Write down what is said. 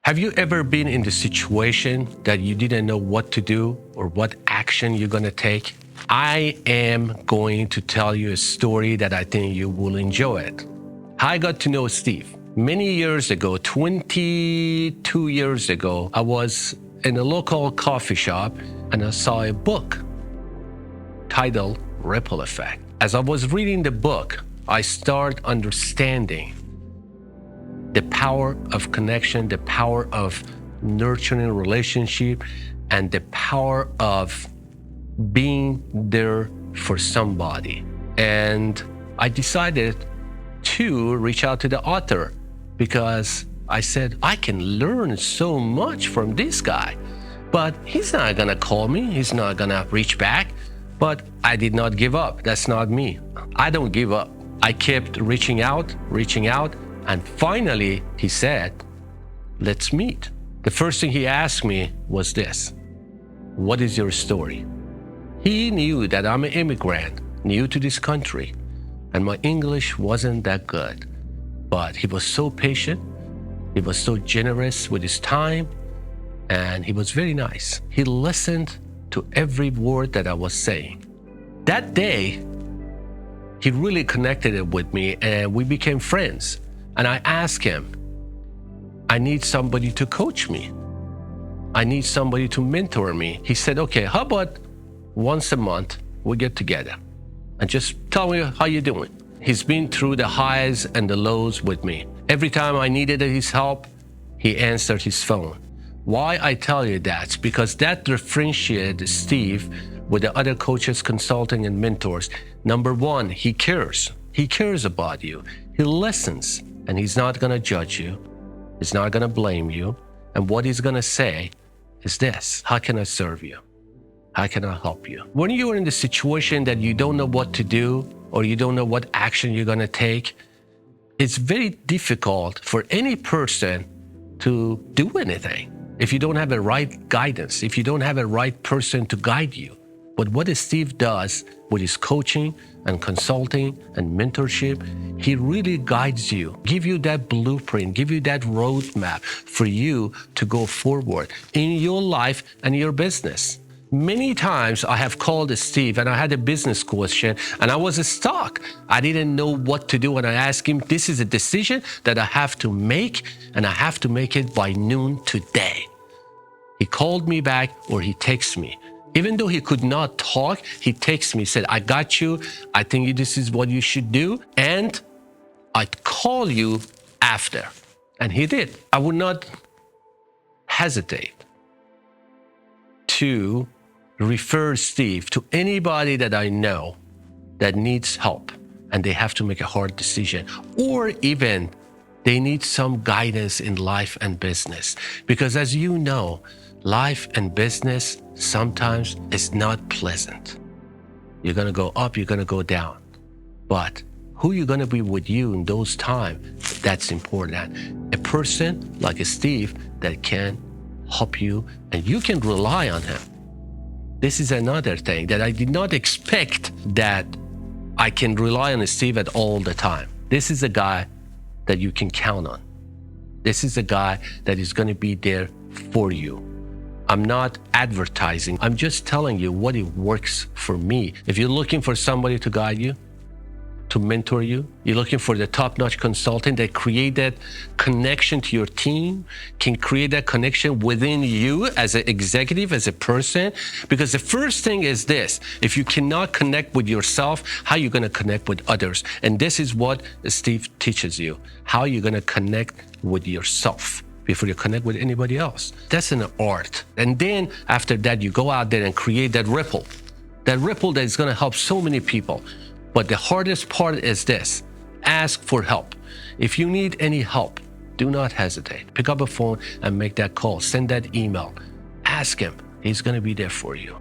Have you ever been in the situation that you didn't know what to do or what action you're going to take? I am going to tell you a story that I think you will enjoy it. I got to know Steve. Many years ago, 22 years ago, I was in a local coffee shop and I saw a book titled Ripple Effect. As I was reading the book, I started understanding the power of connection, the power of nurturing relationship, and the power of being there for somebody. And I decided to reach out to the author because I said, I can learn so much from this guy, but he's not gonna call me, he's not gonna reach back. But I did not give up. That's not me. I don't give up. I kept reaching out, and finally he said, let's meet. The first thing he asked me was this: what is your story? He knew that I'm an immigrant, new to this country, and my English wasn't that good. But he was so patient, he was so generous with his time, and he was very nice. He listened to every word that I was saying. That day, he really connected with me and we became friends. And I asked him, I need somebody to coach me. I need somebody to mentor me. He said, okay, how about once a month we get together and just tell me how you're doing. He's been through the highs and the lows with me. Every time I needed his help, he answered his phone. Why I tell you that? Because that differentiates Steve with the other coaches, consulting, and mentors. Number one, he cares. He cares about you. He listens, and he's not going to judge you. He's not going to blame you. And what he's going to say is this: how can I serve you? How can I help you? When you're in the situation that you don't know what to do or you don't know what action you're going to take, it's very difficult for any person to do anything if you don't have the right guidance, if you don't have a right person to guide you. But what Steve does with his coaching and consulting and mentorship, he really guides you, give you that blueprint, give you that roadmap for you to go forward in your life and your business. Many times I have called Steve and I had a business question and I was stuck. I didn't know what to do, and I asked him, this is a decision that I have to make, and I have to make it by noon today. He called me back, or he texted me. Even though he could not talk, he texted me, said, I got you. I think this is what you should do, and I'd call you after. And he did. I would not hesitate to refer Steve to anybody that I know that needs help and they have to make a hard decision, or even they need some guidance in life and business. Because as you know, life and business sometimes is not pleasant. You're going to go up, you're going to go down. But who you're going to be with you in those times, that's important. A person like a Steve that can help you and you can rely on him. This is another thing that I did not expect, that I can rely on Steve at all the time. This is a guy that you can count on. This is a guy that is going to be there for you. I'm not advertising. I'm just telling you what it works for me. If you're looking for somebody to guide you, to mentor you, you're looking for the top-notch consultant that create that connection to your team, can create that connection within you as an executive, as a person. Because the first thing is this: if you cannot connect with yourself, how are you going to connect with others? And this is what Steve teaches you, how you're going to connect with yourself before you connect with anybody else. That's an art. And then after that, you go out there and create that ripple that is going to help so many people. But the hardest part is this: ask for help. If you need any help, do not hesitate. Pick up a phone and make that call. Send that email. Ask him. He's going to be there for you.